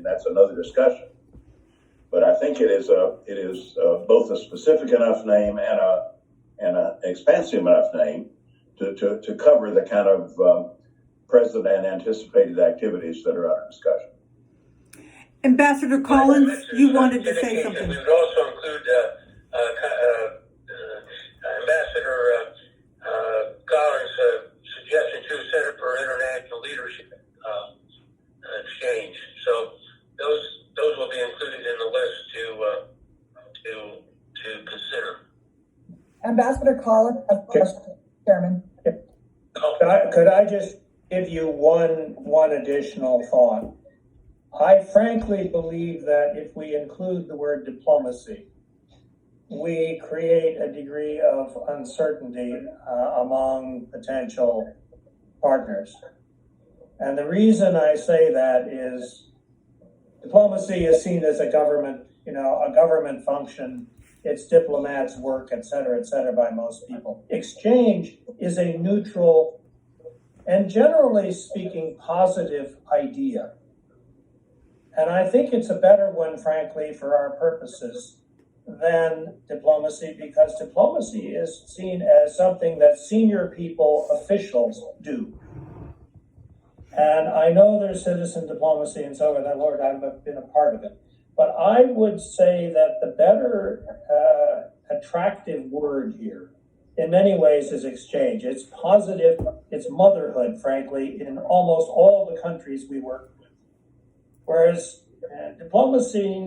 that's another discussion. But I think it is both a specific enough name and an expansive enough name to cover the kind of present and anticipated activities that are under discussion. Ambassador Collins, you wanted to say something. We would also include Ambassador Collins' suggestion to Center for International Leadership Exchange. So those will be included in the list to consider. Ambassador Collins, Chairman. Could I just give you one additional thought? I frankly believe that if we include the word diplomacy, we create a degree of uncertainty among potential partners. And the reason I say that is diplomacy is seen as a government function. It's diplomats' work, et cetera, by most people. Exchange is a neutral and generally speaking positive idea. And I think it's a better one, frankly, for our purposes than diplomacy, because diplomacy is seen as something that senior people, officials do. And I know there's citizen diplomacy and so on, Lord, I've been a part of it. But I would say that the better attractive word here, in many ways, is exchange. It's positive, it's motherhood, frankly, in almost all the countries we work with. Whereas diplomacy,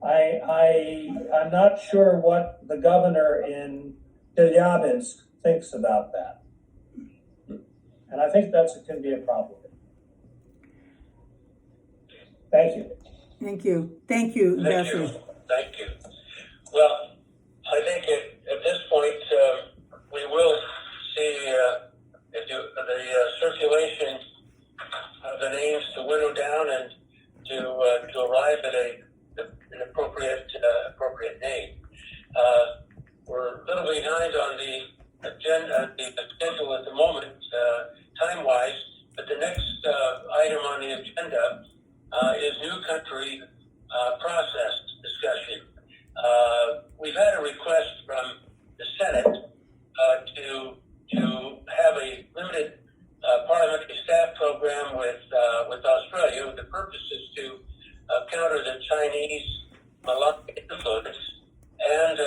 I'm not sure what the governor in Chelyabinsk thinks about that. And I think that can be a problem. Thank you. Thank you, Ambassador. Thank you. Well, I think at this point, we will see the circulation of the names to winnow down and to arrive at an appropriate name. We're a little behind on the agenda, the schedule at the moment, time-wise, but the next item on the agenda is new country process discussion. We've had a request from the Senate to have a limited parliamentary staff program with Australia. The purpose is to counter the Chinese malign influence. And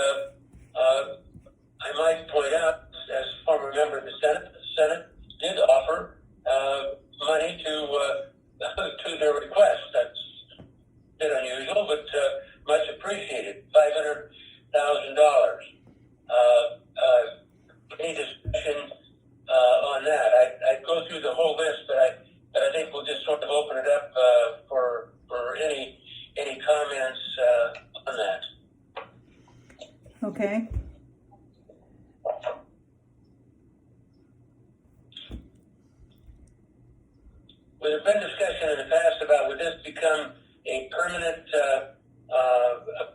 I might point out, as former member of the Senate did offer money to their request. That's a bit unusual, but much appreciated. $500,000. Any discussion on that? I'd go through the whole list, but I think we'll just sort of open it up for any comments on that. Okay. There's been discussion in the past about would this become a permanent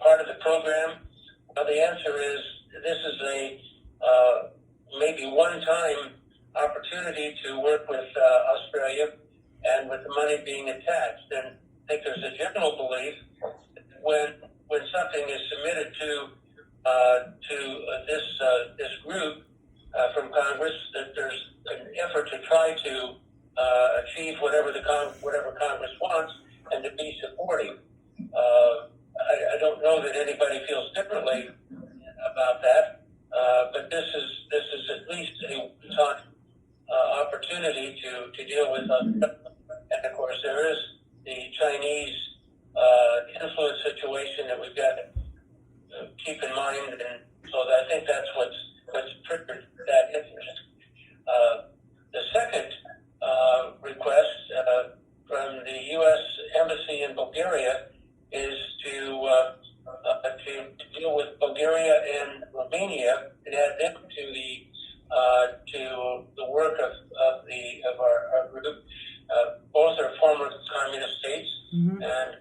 part of the program? Well, the answer is this is a maybe one-time opportunity to work with Australia, and with the money being attached. And I think there's a general belief that when something is submitted to this group from Congress, that there's an effort to try to achieve whatever Congress wants and to be supportive. I don't know that anybody feels differently about that, but this is at least a time opportunity to deal with. And of course, there is the Chinese influence situation that we've got to keep in mind, and so I think that's what's triggered that interest. The second request from the U.S. Embassy in Bulgaria is to deal with Bulgaria and Romania and add them to the work of our group. Both are former communist states, and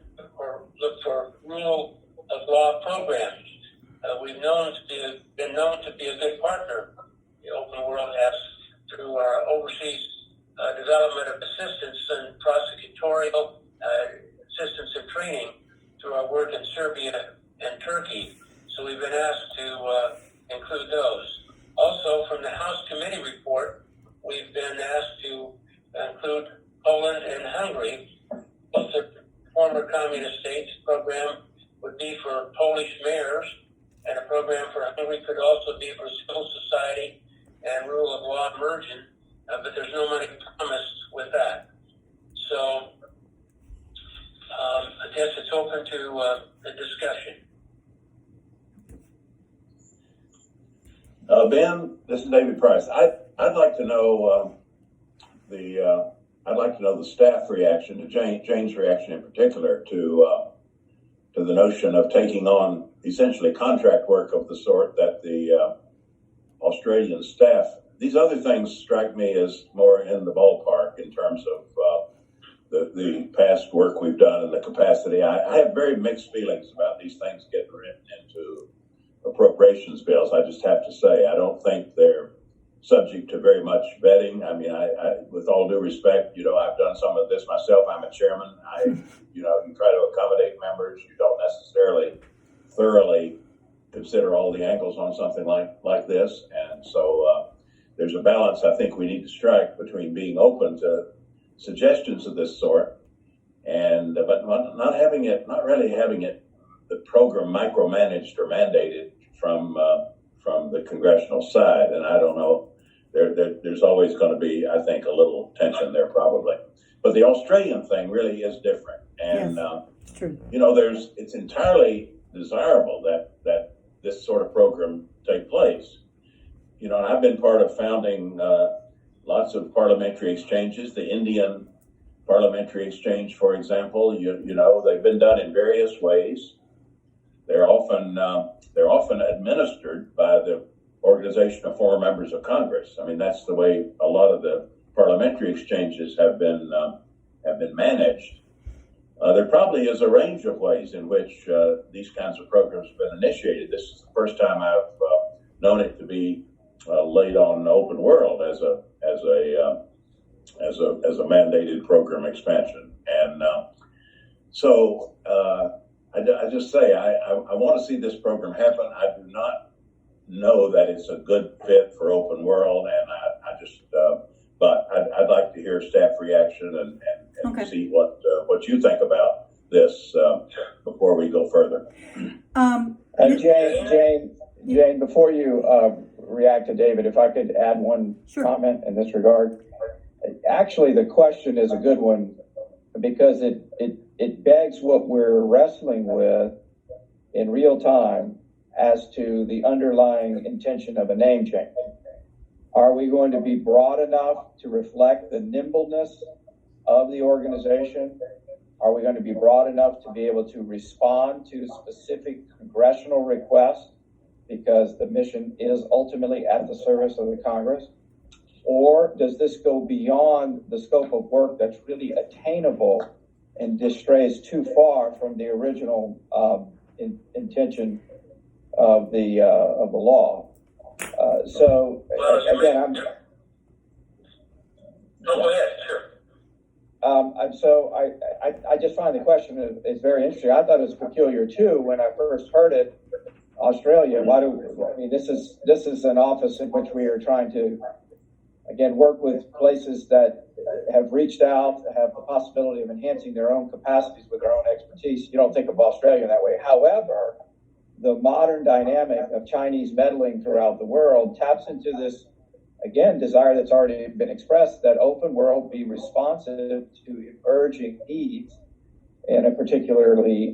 look for rule of law programs. We've been known to be a Serbia, and Turkey. So we've been asked to include those. Also, from the House Committee report, we've been asked to include Poland and Hungary. Both are former communist states. Program would be for Polish mayors, and a program for Hungary could also be for civil society and rule of law immersion, but there's no money promised with that. So I guess it's open to the discussion. Ben, this is David Price. I'd like to know I'd like to know the staff reaction to Jane's reaction in particular to the notion of taking on essentially contract work of the sort that the Australian staff. These other things strike me as more in the ballpark in terms of the past work we've done and the capacity. I have very mixed feelings about these things getting written into appropriations bills. I just have to say, I don't think they're subject to very much vetting. I mean, I with all due respect, I've done some of this myself. I'm a chairman. You try to accommodate members. You don't necessarily thoroughly consider all the angles on something like this. And so there's a balance I think we need to strike between being open to suggestions of this sort and but not really having it the program micromanaged or mandated from the congressional side. And I don't know, there's always going to be, I think, a little tension there probably. But the Australian thing really is different. And Yes, it's true. it's entirely desirable that this sort of program take place. And I've been part of founding lots of parliamentary exchanges. The Indian Parliamentary Exchange, for example, they've been done in various ways. They're often administered by the Organization of Former Members of Congress. I mean, that's the way a lot of the parliamentary exchanges have been managed. There probably is a range of ways in which these kinds of programs have been initiated. This is the first time I've known it to be laid on Open World as a mandated program expansion. And so I just say I want to see this program happen. I do not know that it's a good fit for Open World, and but I'd like to hear staff reaction and Okay. see what you think about this before we go further. Jane, before you react to David, if I could add one Sure. comment in this regard. Actually, the question is a good one because it begs what we're wrestling with in real time as to the underlying intention of a name change. Are we going to be broad enough to reflect the nimbleness of the organization? Are we going to be broad enough to be able to respond to specific congressional requests because the mission is ultimately at the service of the Congress? Or does this go beyond the scope of work that's really attainable and just strays too far from the original intention of the law? Again, Go ahead, sure. I just find the question is very interesting. I thought it was peculiar too when I first heard it. Australia, this is an office in which we are trying to, again, work with places that have reached out, have the possibility of enhancing their own capacities with their own expertise. You don't think of Australia that way. However, the modern dynamic of Chinese meddling throughout the world taps into this, again, desire that's already been expressed that Open World be responsive to emerging needs in a particularly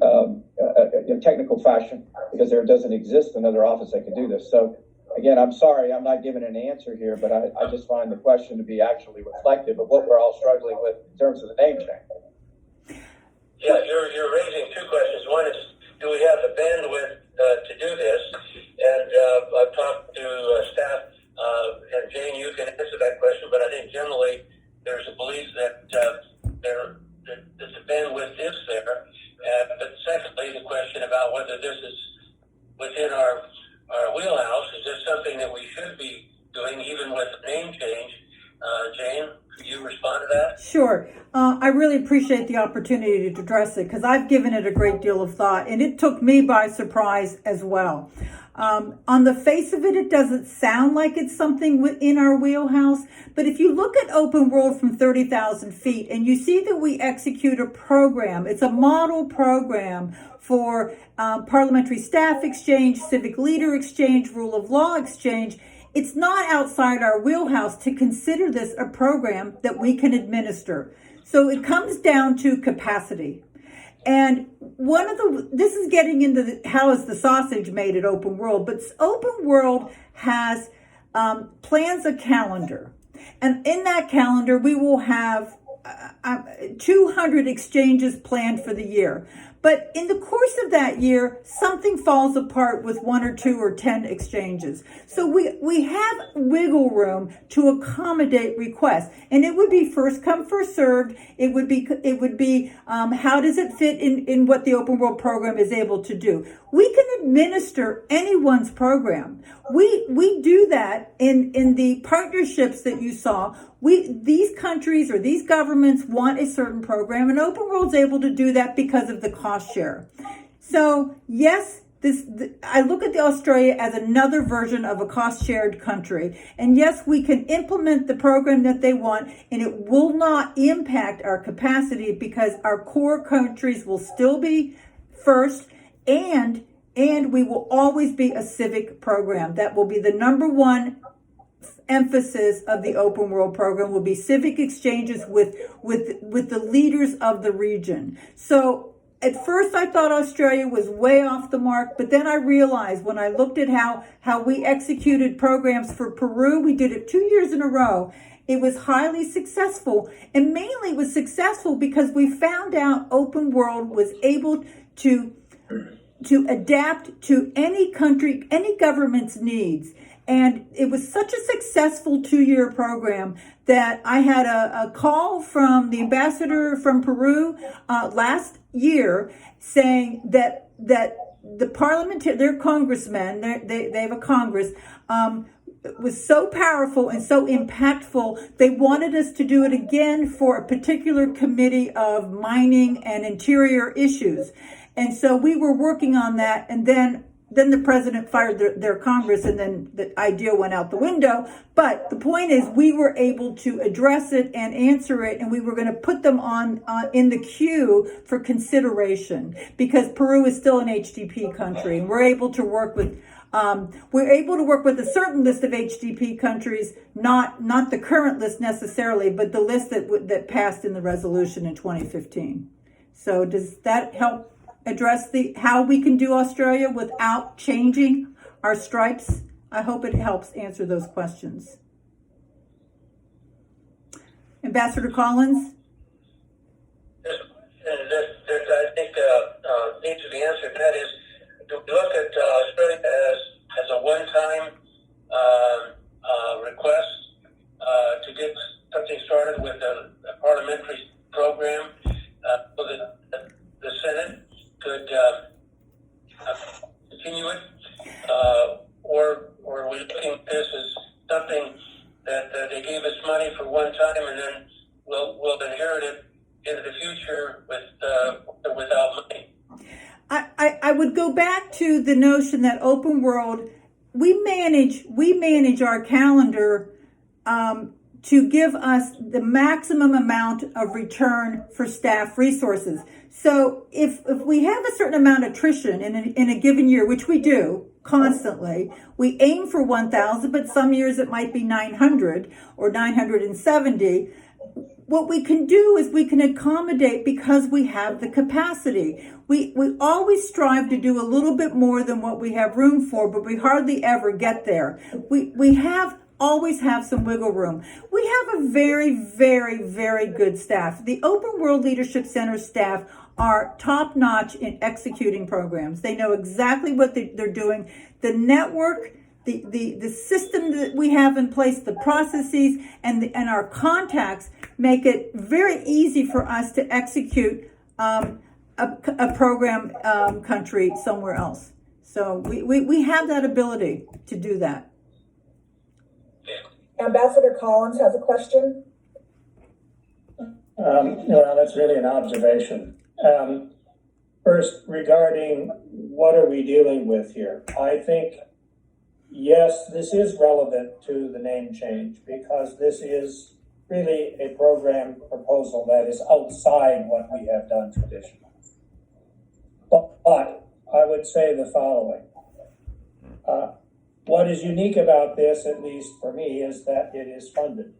technical fashion, because there doesn't exist another office that could do this. So, again, I'm sorry, I'm not giving an answer here, but I just find the question to be actually reflective of what we're all struggling with in terms of the name change. Yeah, you're raising two questions. One is, do we have the bandwidth to do this? And I've talked to staff, and Jane, you can answer that question, but I think generally there's a belief that the bandwidth is there. But secondly, the question about whether this is within our wheelhouse, is this something that we should be doing even with name change? Jane, could you respond to that? Sure. I really appreciate the opportunity to address it because I've given it a great deal of thought and it took me by surprise as well. On the face of it, it doesn't sound like it's something within our wheelhouse, but if you look at Open World from 30,000 feet and you see that we execute a program, it's a model program for parliamentary staff exchange, civic leader exchange, rule of law exchange. It's not outside our wheelhouse to consider this a program that we can administer. So it comes down to capacity. And this is getting into how is the sausage made at Open World, but Open World has plans a calendar. And in that calendar, we will have 200 exchanges planned for the year. But in the course of that year, something falls apart with 1 or 2 or 10 exchanges. So we have wiggle room to accommodate requests. And it would be first come, first served. It would be how does it fit in what the Open World program is able to do. We can administer anyone's program. We do that in the partnerships that you saw. These countries or these governments want a certain program, and Open World's able to do that because of the cost share. So yes, I look at Australia as another version of a cost shared country. And yes, we can implement the program that they want, and it will not impact our capacity because our core countries will still be first, and we will always be a civic program. That will be the number one emphasis of the Open World program, will be civic exchanges with the leaders of the region. So at first I thought Australia was way off the mark, but then I realized when I looked at how we executed programs for Peru, we did it 2 years in a row. It was highly successful, and mainly it was successful because we found out Open World was able to adapt to any country, any government's needs. And it was such a successful 2-year program that I had a call from the ambassador from Peru last year saying that the parliament, their congressmen, they have a Congress, was so powerful and so impactful, they wanted us to do it again for a particular committee of mining and interior issues. And so we were working on that, and then the president fired their Congress, and then the idea went out the window. But the point is, we were able to address it and answer it, and we were going to put them on in the queue for consideration because Peru is still an HDP country, and we're able to work with a certain list of HDP countries, not the current list necessarily, but the list that passed in the resolution in 2015. So does that help address how we can do Australia without changing our stripes? I hope it helps answer those questions. Ambassador Collins? There's a question that I think needs to be answered. That is, do we look at Australia as a one-time request to get something started with a parliamentary program so that the Senate could continue it, or are we looking at this as something that they gave us money for one time and then we'll inherit it into the future without money? I would go back to the notion that Open World, we manage our calendar to give us the maximum amount of return for staff resources. So if we have a certain amount of attrition in a given year, which we do constantly, we aim for 1,000, but some years it might be 900 or 970. What we can do is we can accommodate because we have the capacity. We always strive to do a little bit more than what we have room for, but we hardly ever get there. We always have some wiggle room. We have a very, very, very good staff. The Open World Leadership Center staff are top-notch in executing programs. They know exactly what they're doing. The network, the system that we have in place, the processes, and our contacts make it very easy for us to execute a program country somewhere else. So we have that ability to do that. Ambassador Collins has a question. Well, that's really an observation. First, regarding what are we dealing with here? I think, yes, this is relevant to the name change because this is really a program proposal that is outside what we have done traditionally. But I would say the following. What is unique about this, at least for me, is that it is funded.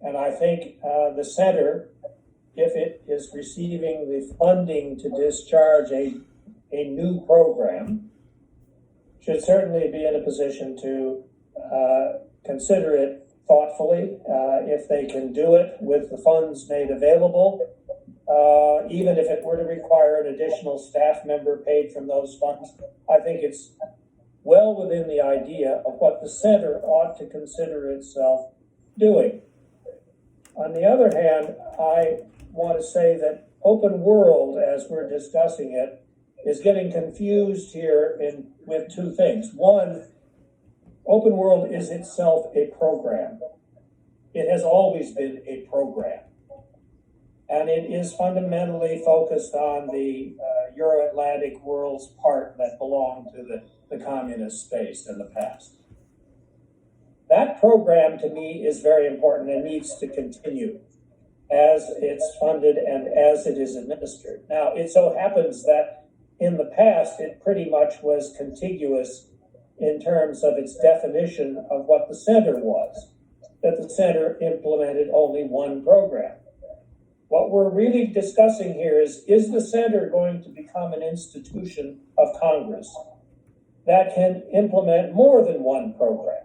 And I think the center, if it is receiving the funding to discharge a new program, should certainly be in a position to consider it thoughtfully. If they can do it with the funds made available, even if it were to require an additional staff member paid from those funds, I think it's well within the idea of what the center ought to consider itself doing. On the other hand, I want to say that open world, as we're discussing it, is getting confused here with two things. One, open world is itself a program. It has always been a program. And it is fundamentally focused on the Euro-Atlantic world's part that belonged to the communist space in the past. That program, to me, is very important and needs to continue as it's funded and as it is administered. Now, it so happens that in the past, it pretty much was contiguous in terms of its definition of what the center was, that the center implemented only one program. What we're really discussing here is the center going to become an institution of Congress that can implement more than one program?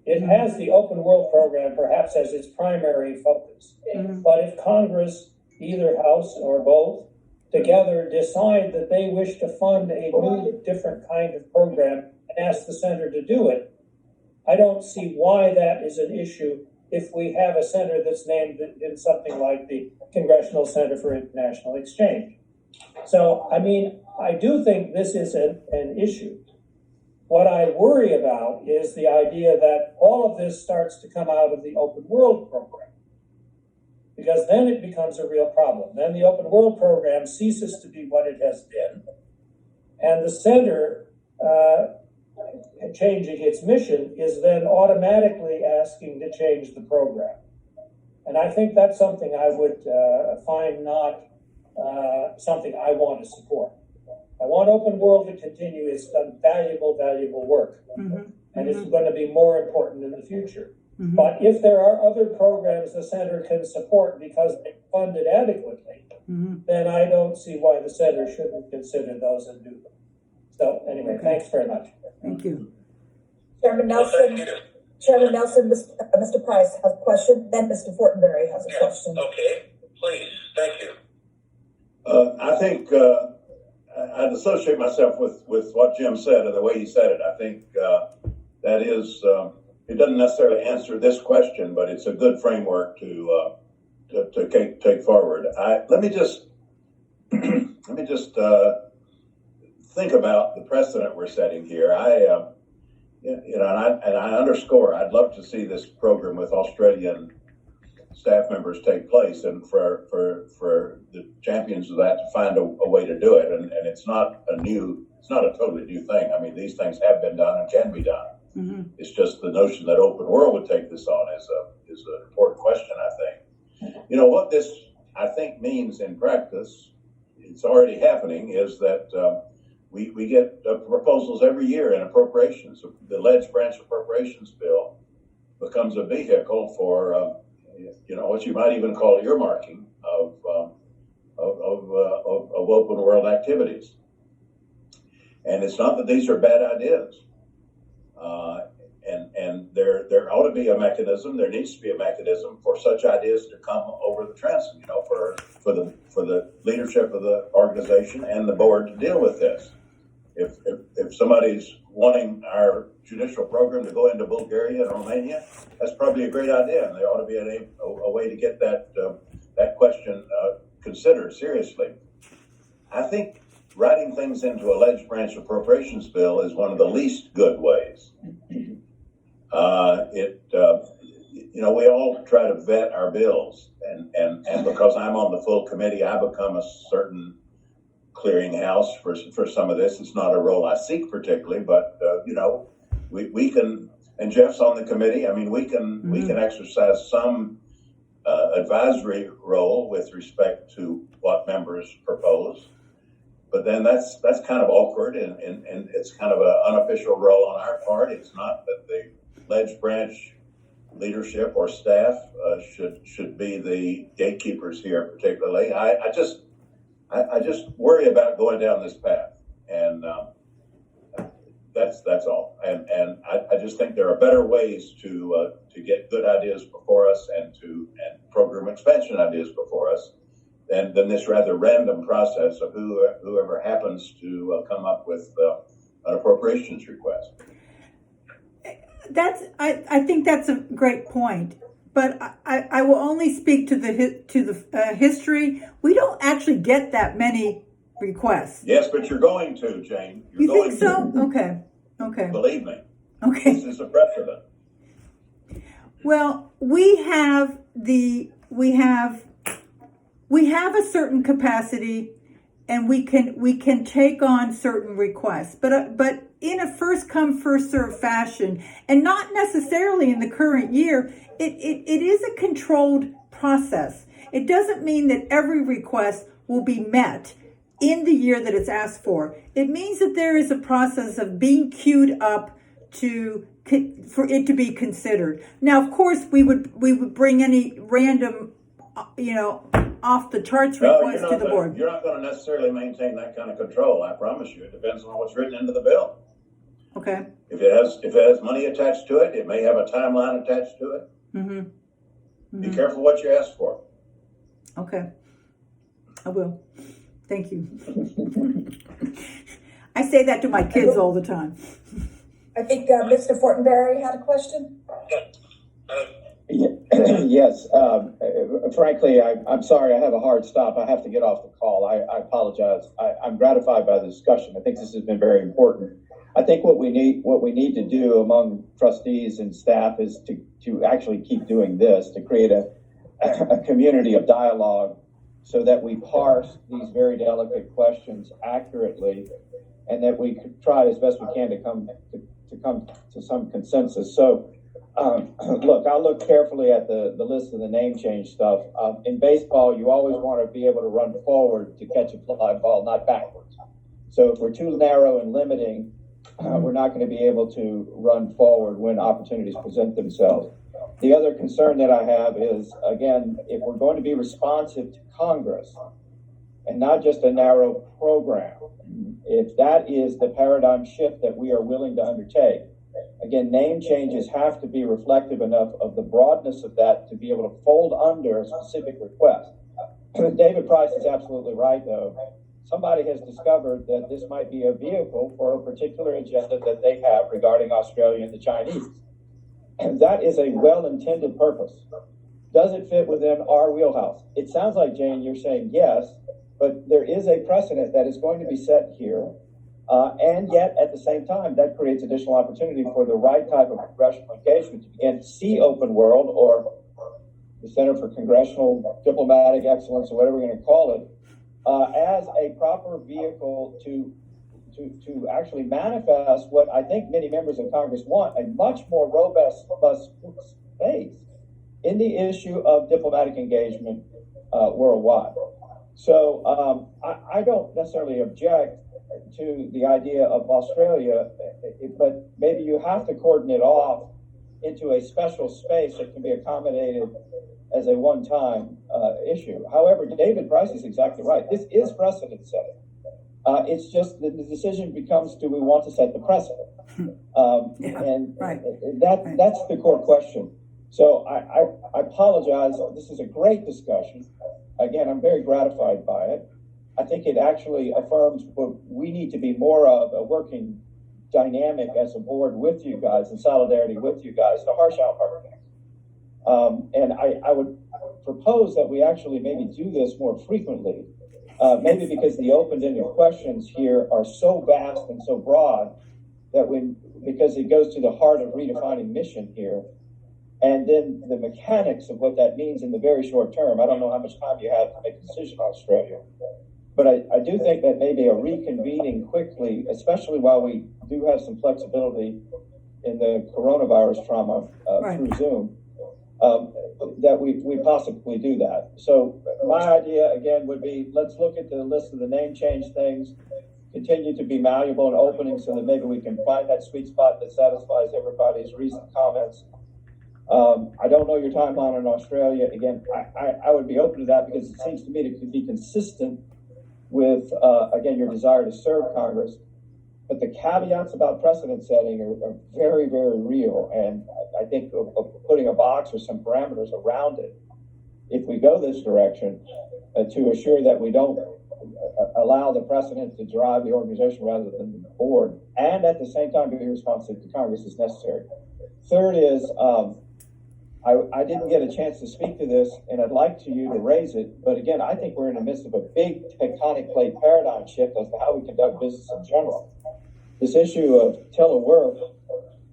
It has the open world program perhaps as its primary focus. But if Congress, either house or both, together decide that they wish to fund a new, different kind of program and ask the center to do it, I don't see why that is an issue if we have a center that's named in something like the Congressional Center for International Exchange. So, I mean, I do think this is an issue. What I worry about is the idea that all of this starts to come out of the open world program, because then it becomes a real problem. Then the open world program ceases to be what it has been, and the center changing its mission is then automatically asking to change the program. And I think that's something I would find not something I want to support. I want open world to continue. It's done valuable work. And it's going to be more important in the future. But if there are other programs the center can support because they're funded adequately, then I don't see why the center shouldn't consider those and do them. So anyway, thanks very much. Thank you. Chairman Nelson, Mr. Price has a question, then Mr. Fortenberry has a question. Okay, please, thank you. I think I'd associate myself with what Jim said and the way he said it. I think that is, it doesn't necessarily answer this question, but it's a good framework to take forward. Let me just think about the precedent we're setting here. And I underscore, I'd love to see this program with Australian staff members take place, and for the champions of that to find a way to do it. And it's not a totally new thing. I mean, these things have been done and can be done. It's just the notion that open world would take this on is an important question, I think. You know, what this, I think, means in practice, it's already happening, is that we get proposals every year in appropriations. The Ledge Branch Appropriations Bill becomes a vehicle for, what you might even call earmarking of open world activities. And it's not that these are bad ideas. And there ought to be a mechanism. There needs to be a mechanism for such ideas to come over the transom. For the leadership of the organization and the board to deal with this. If somebody's wanting our judicial program to go into Bulgaria and Romania, that's probably a great idea, and there ought to be a way to get that question considered seriously. I think writing things into a Ledge Branch Appropriations Bill is one of the least good ways. you know, we all try to vet our bills, and because I'm on the full committee, I become a certain clearinghouse for some of this. It's not a role I seek particularly, but you know, we can, and Jeff's on the committee. I mean, we can exercise some advisory role with respect to what members propose. But then that's kind of awkward, and it's kind of an unofficial role on our part. It's not that the Ledge Branch leadership or staff should be the gatekeepers here particularly. I just worry about going down this path, and that's all. And I just think there are better ways to get good ideas before us and program expansion ideas before us than this rather random process of whoever happens to come up with an appropriations request. I think that's a great point, but I will only speak to the history. We don't actually get that many requests. Yes, but you're going to, Jane. You're You going think so? to. Okay. Believe me. Okay. This is a precedent. Well, we have a certain capacity, and we can take on certain requests, but in a first come first served fashion, and not necessarily in the current year. It is a controlled process. It doesn't mean that every request will be met in the year that it's asked for. It means that there is a process of being queued up for it to be considered. Now, of course, we would bring any random, off the charts request to the board. You're not going to necessarily maintain that kind of control. I promise you. It depends on what's written into the bill. Okay. If it has money attached to it, it may have a timeline attached to it. Mm-hmm. Mm-hmm. Be careful what you ask for. Okay. I will. Thank you. I say that to my kids all the time. I think Mr. Fortenberry had a question. Yes. Frankly, I'm sorry. I have a hard stop. I have to get off the call. I apologize. I'm gratified by the discussion. I think this has been very important. I think what we need to do among trustees and staff is to actually keep doing this, to create a community of dialogue so that we parse these very delicate questions accurately, and that we could try as best we can to come to some consensus. So, look, I'll look carefully at the list of the name change stuff. In baseball, you always want to be able to run forward to catch a fly ball, not backwards. So if we're too narrow and limiting, we're not going to be able to run forward when opportunities present themselves. The other concern that I have is, again, if we're going to be responsive to Congress and not just a narrow program, if that is the paradigm shift that we are willing to undertake, again, name changes have to be reflective enough of the broadness of that to be able to fold under a specific request. David Price is absolutely right, though. Somebody has discovered that this might be a vehicle for a particular agenda that they have regarding Australia and the Chinese. And that is a well-intended purpose. Does it fit within our wheelhouse? It sounds like, Jane, you're saying yes, but there is a precedent that is going to be set here. And yet, at the same time, that creates additional opportunity for the right type of congressional engagement to begin to see Open World, or the Center for Congressional Diplomatic Excellence, or whatever we're going to call it, as a proper vehicle to actually manifest what I think many members of Congress want, a much more robust space in the issue of diplomatic engagement worldwide. So I don't necessarily object to the idea of Australia, but maybe you have to cordon it off into a special space that can be accommodated as a one-time issue. However, David Price is exactly right. This is precedent setting. It's just that the decision becomes, do we want to set the precedent? That's the core question. So I apologize. This is a great discussion. Again, I'm very gratified by it. I think it actually affirms what we need to be more of, a working dynamic as a board with you guys, in solidarity with you guys, to harsh out hurricanes. And I would propose that we actually maybe do this more frequently, maybe because the open-ended questions here are so vast and so broad that because it goes to the heart of redefining mission here, and then the mechanics of what that means in the very short term. I don't know how much time you have to make a decision on Australia, but I do think that maybe a reconvening quickly, especially while we do have some flexibility in the coronavirus trauma Right. through Zoom, that we possibly do that. So my idea again would be, let's look at the list of the name change things, continue to be malleable and opening so that maybe we can find that sweet spot that satisfies everybody's recent comments. I don't know your timeline in Australia. Again, I would be open to that because it seems to me to be consistent with, again, your desire to serve Congress. But the caveats about precedent setting are very, very real. And I think of putting a box or some parameters around it, if we go this direction, to assure that we don't allow the precedent to drive the organization rather than the board, and at the same time be responsive to Congress as necessary. Third is, I didn't get a chance to speak to this, and I'd like you to raise it, but again, I think we're in the midst of a big tectonic plate paradigm shift as to how we conduct business in general. This issue of telework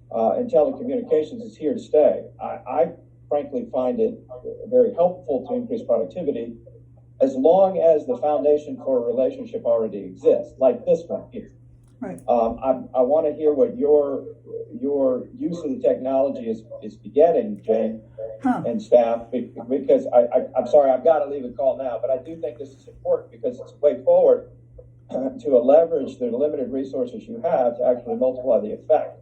and telecommunications is here to stay. I frankly find it very helpful to increase productivity as long as the foundation for a relationship already exists, like this one here. Right. I want to hear what your use of the technology is begetting, Jane and staff, because I'm sorry, I've got to leave the call now, but I do think this is important because it's a way forward to leverage the limited resources you have to actually multiply the effect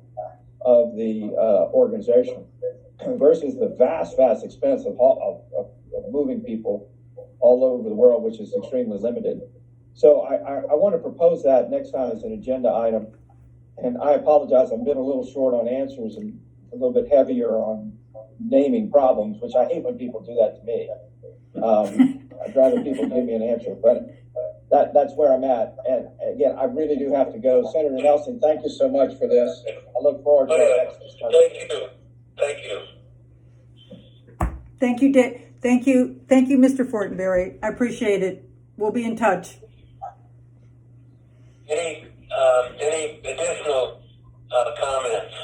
of the organization versus the vast expense of moving people all over the world, which is extremely limited. So I want to propose that next time as an agenda item. And I apologize, I've been a little short on answers and a little bit heavier on naming problems, which I hate when people do that to me. I'd rather people give me an answer, but that's where I'm at. And again, I really do have to go. Senator Nelson, thank you so much for this. I look forward to our next discussion. Thank you. Thank you, Thank you, Mr. Fortenberry. I appreciate it. We'll be in touch. Any additional comments?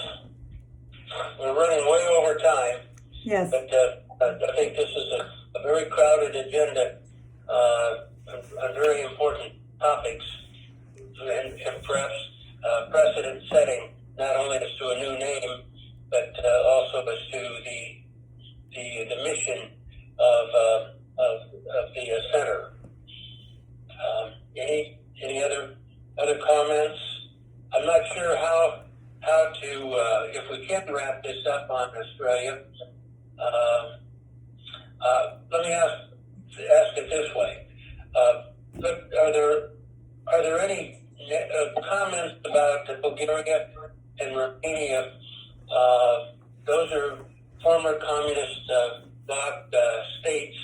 We're running way over time. Yes. But I think this is a very crowded agenda on very important topics, and perhaps precedent setting, not only as to a new name, but also as to the mission of the center. Any other comments? I'm not sure how to if we can wrap this up on Australia. Let me ask it this way: are there any comments about Bulgaria and Romania? Those are former communist bloc states,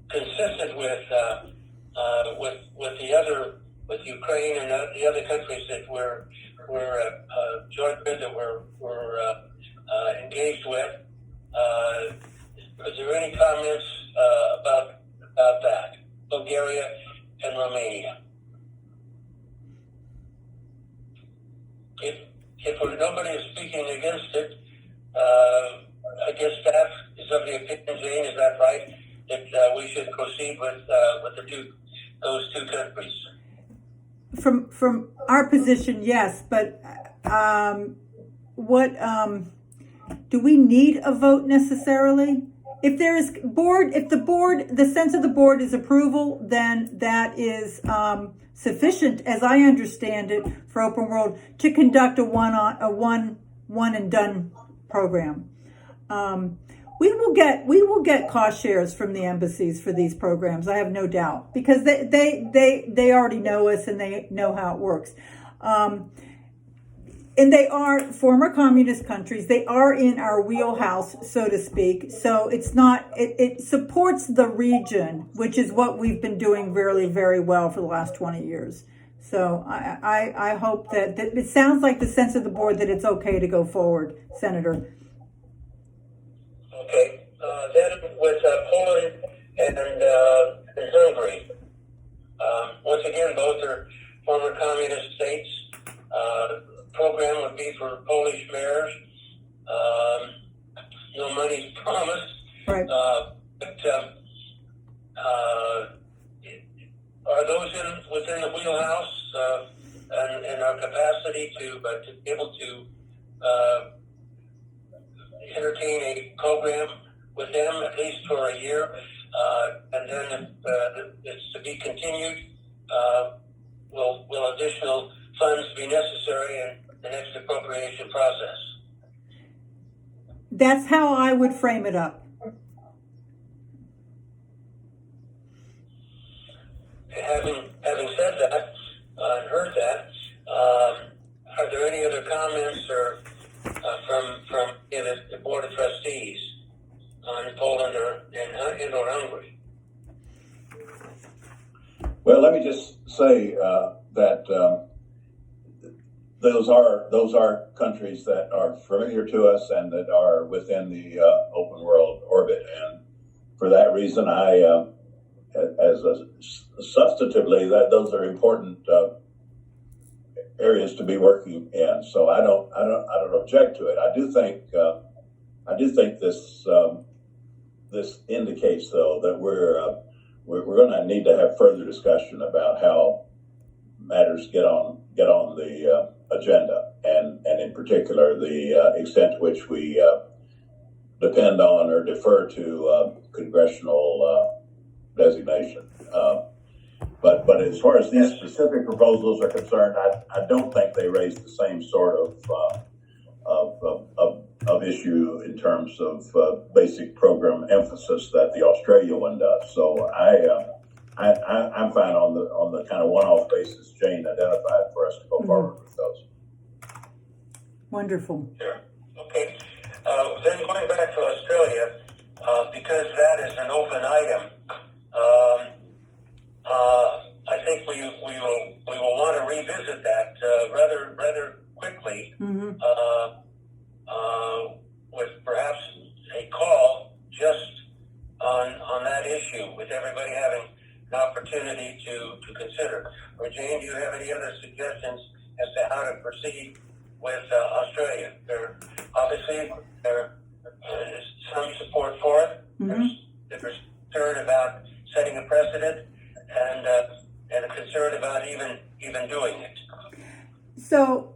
consistent with with Ukraine and the other countries that we're joined with, that we're engaged with. Is there any comments about that, Bulgaria and Romania? If nobody is speaking against it, I guess staff is of the opinion, Jane, is that right? That we should proceed with those two countries. From our position, yes, but what do we need a vote necessarily? If there is the sense of the board is approval, then that is sufficient, as I understand it, for Open World to conduct a one and done program. We will get cost shares from the embassies for these programs. I have no doubt, because they already know us and they know how it works. And they are former communist countries. They are in our wheelhouse, so to speak. So it's not, it supports the region, which is what we've been doing very, very well for the last 20 years. So I hope that it sounds like the sense of the board that it's okay to go forward, Senator. Okay. Then with Poland and Hungary, once again, both are former communist states. Program would be for Polish mayors. no money's promised. Right. But are those within the wheelhouse and our capacity to be able to entertain a program with them at least for a year, and then if it's to be continued, will additional funds be necessary in the next appropriation process? That's how I would frame it up. Having said that and heard that, are there any other comments or from the Board of Trustees on Poland or Hungary? Well, let me just say that those are countries that are familiar to us and that are within the open world orbit, and for that reason, I, substantively, that those are important areas to be working in. So I don't object to it. I do think this indicates, though, that we're going to need to have further discussion about how matters get on the agenda, and in particular the extent to which we depend on or defer to congressional designation. But as far as these specific proposals are concerned, I don't think they raise the same sort of issue in terms of basic program emphasis that the Australia one does. So I'm fine on the kind of one-off basis Jane identified for us to go forward with those. Wonderful. Sure. Okay. Then going back to Australia, because that is an open item, I think we will want to revisit that rather quickly. Mm-hmm. With perhaps a call just on that issue, with everybody having an opportunity to consider. Or Jane, do you have any other suggestions as to how to proceed with Australia? Obviously there is some support for it. Mm-hmm. There's concern about setting a precedent, and a concern about even doing it. So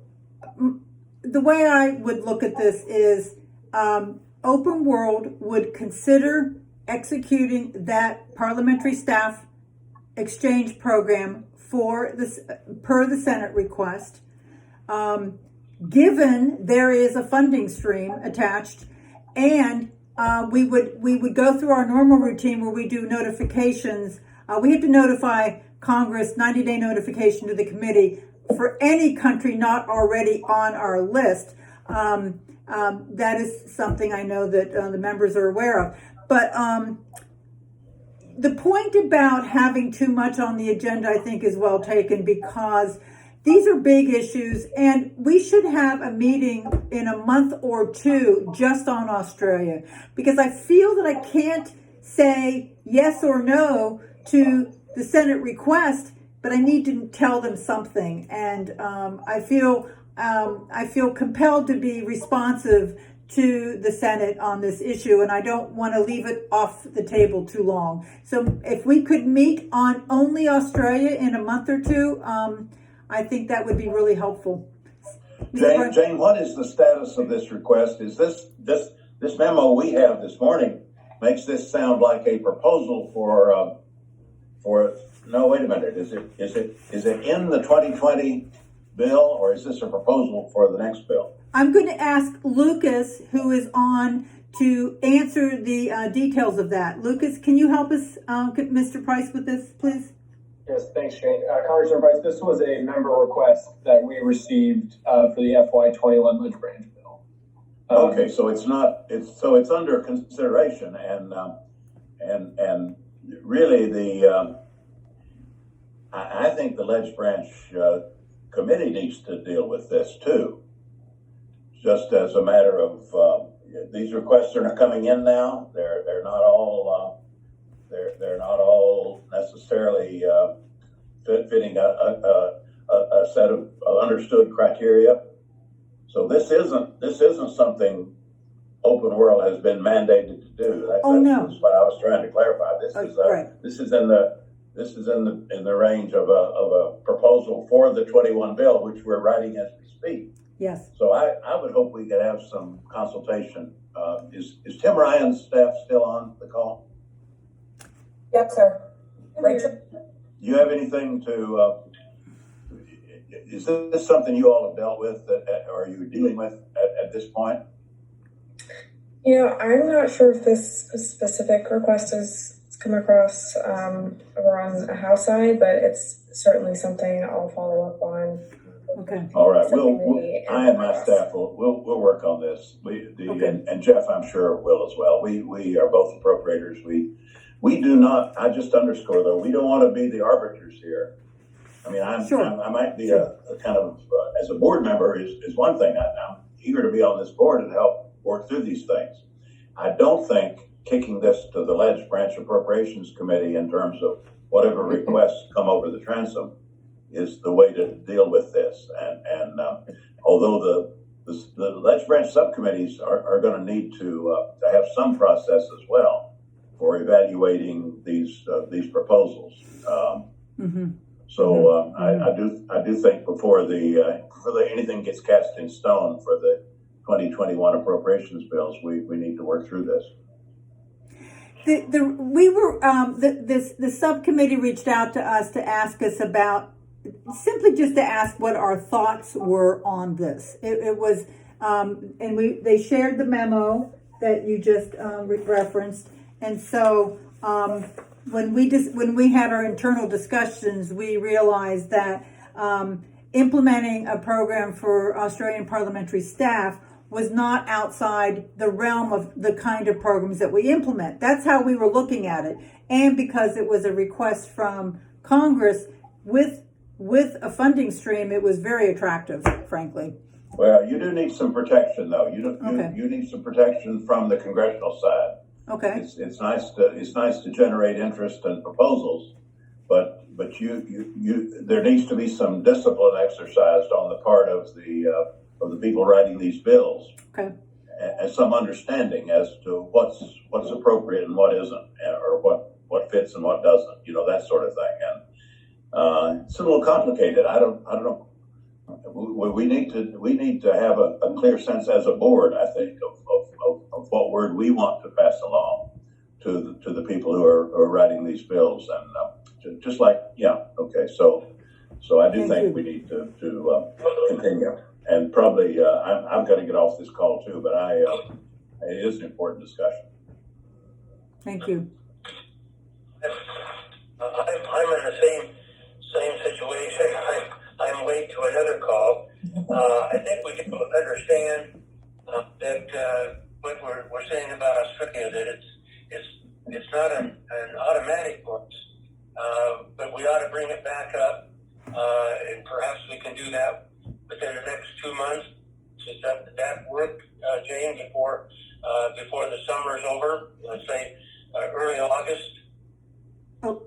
the way I would look at this is Open World would consider executing that parliamentary staff exchange program for this per the Senate request. Given there is a funding stream attached, and we would go through our normal routine where we do notifications. We have to notify Congress, 90-day notification to the committee for any country not already on our list. That is something I know that the members are aware of. But the point about having too much on the agenda, I think, is well taken, because these are big issues, and we should have a meeting in a month or two just on Australia, because I feel that I can't say yes or no to the Senate request, but I need to tell them something, and I feel compelled to be responsive to the Senate on this issue, and I don't want to leave it off the table too long. So if we could meet on only Australia in a month or two, I think that would be really helpful. Jane, what is the status of this request? Is this memo we have this morning makes this sound like a proposal for no, wait a minute. Is it in the 2020 bill, or is this a proposal for the next bill? I'm going to ask Lucas, who is on, to answer the details of that. Lucas, can you help us, Mr. Price, with this, please? Yes, thanks, Shane. Congressman Price, this was a member request that we received for the FY21 Ledge Branch bill. Okay, so it's under consideration, and really I think the Ledge Branch committee needs to deal with this too. Just as a matter of these requests are coming in now. They're not all necessarily fitting a set of understood criteria. So this isn't something open world has been mandated to do. Oh, no. That's what I was trying to clarify. This is, Right. this is in the range of a proposal for the 21 bill, which we're writing as we speak. Yes. So I would hope we could have some consultation. Is Tim Ryan's staff still on the call? Yep, sir. Rachel? Do you have anything to, is this something you all have dealt with, or are you dealing with at this point? You know, I'm not sure if this specific request has come across over on the House side, but it's certainly something I'll follow up on. Okay. All right, Subcommittee I and my staff we'll work on this. Okay. And Jeff, I'm sure will as well. We are both appropriators. We do not. I just underscore though, we don't want to be the arbiters here. I mean, I might be a kind of as a board member is one thing. I'm eager to be on this board and help work through these things. I don't think kicking this to the Ledge Branch Appropriations Committee in terms of whatever requests come over the transom is the way to deal with this. And although the Ledge Branch subcommittees are going to need to have some process as well for evaluating these proposals. So I do think before anything gets cast in stone for the 2021 appropriations bills, we need to work through this. The subcommittee reached out to us to ask us about, simply just to ask what our thoughts were on this. It was, and they shared the memo that you just referenced, and so when we had our internal discussions, we realized that implementing a program for Australian parliamentary staff was not outside the realm of the kind of programs that we implement. That's how we were looking at it. And because it was a request from Congress with a funding stream, it was very attractive, frankly. Well, you do need some protection, though. You need some protection from the congressional side. Okay. It's nice to generate interest and proposals, but there needs to be some discipline exercised on the part of the people writing these bills. Okay. And some understanding as to what's appropriate and what isn't, or what fits and what doesn't. That sort of thing. And it's a little complicated. I don't know. We need to have a clear sense as a board, I think, of what word we want to pass along to the people who are writing these bills, and just like okay. So I do think we need to continue, and probably I've got to get off this call too, but it is an important discussion. Thank you. I'm in the same situation. I'm late to another call. I think we can both understand that what we're saying about Australia, that it's not an automatic course, but we ought to bring it back up, and perhaps we can do that within the next 2 months. Does that work, Jane, before the summer's over? Let's say early August. Oh,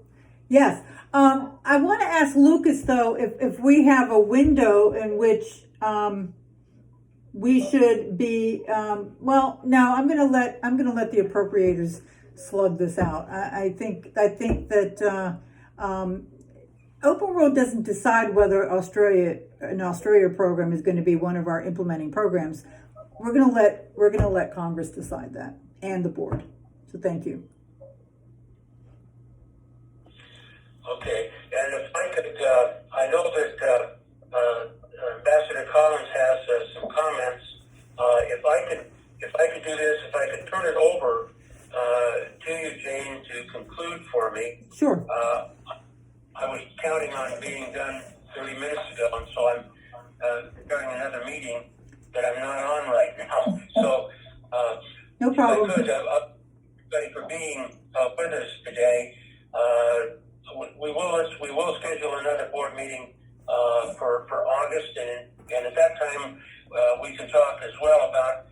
yes. I want to ask Lucas though if we have a window in which we should be. Well, no, I'm going to let the appropriators slug this out. I think that Open World doesn't decide whether an Australia program is going to be one of our implementing programs. We're going to let Congress decide that, and the board. So thank you. Okay, and if I could, I know that Ambassador Collins has some comments. If I could do this, if I could turn it over to you, Jane, to conclude for me. Sure. I was counting on being done 30 minutes ago, and so I'm preparing another meeting that I'm not on right now. So, No problem. If I could, everybody for being with us today. We will schedule another board meeting for August, and at that time we can talk as well about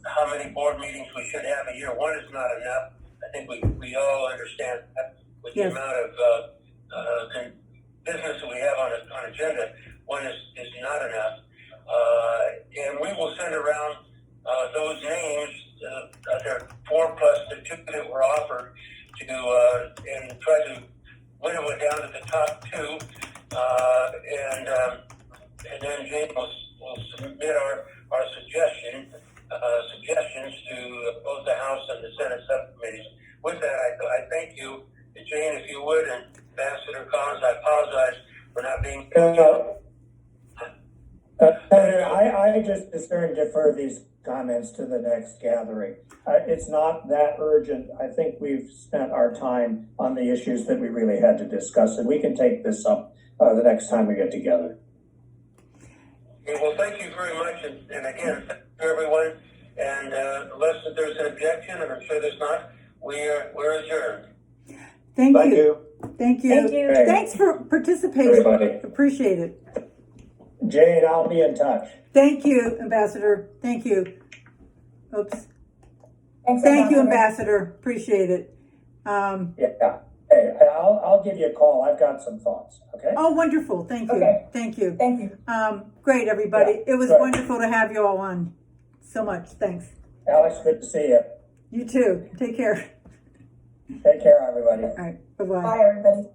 how many board meetings we should have a year. One is not enough. I think we all understand that with the amount of business that we have on agenda. One is not enough, and we will send around those names, there are 4 plus the 2 that were offered to, and try to winnow it down to the top 2, and then Jane will submit our suggestions to both the House and the Senate subcommittees. With that, I thank you, Jane, if you would, and Ambassador Collins, I apologize for not being. Senator, I just discern defer these comments to the next gathering. It's not that urgent. I think we've spent our time on the issues that we really had to discuss, and we can take this up the next time we get together. Okay, well, thank you very much, and again, thank you everyone. And unless there's an objection, and I'm sure there's not, we're adjourned. Thank Thank you. you. Thank you. Thank you. Thanks for participating. Everybody. Appreciate it. Jane, I'll be in touch. Thank you, Ambassador. Thank you. Oops. Thanks, Thank you, Ambassador. Ambassador. Appreciate it. Yeah. Hey, I'll give you a call. I've got some thoughts. Okay. Oh, wonderful. Thank you. Okay. Thank you. Thank you. Great, everybody. Yeah, It was good. wonderful to have you all on. So much. Thanks. Alex, good to see you. You too. Take care. Take care, everybody. All right. Bye-bye. Bye, everybody.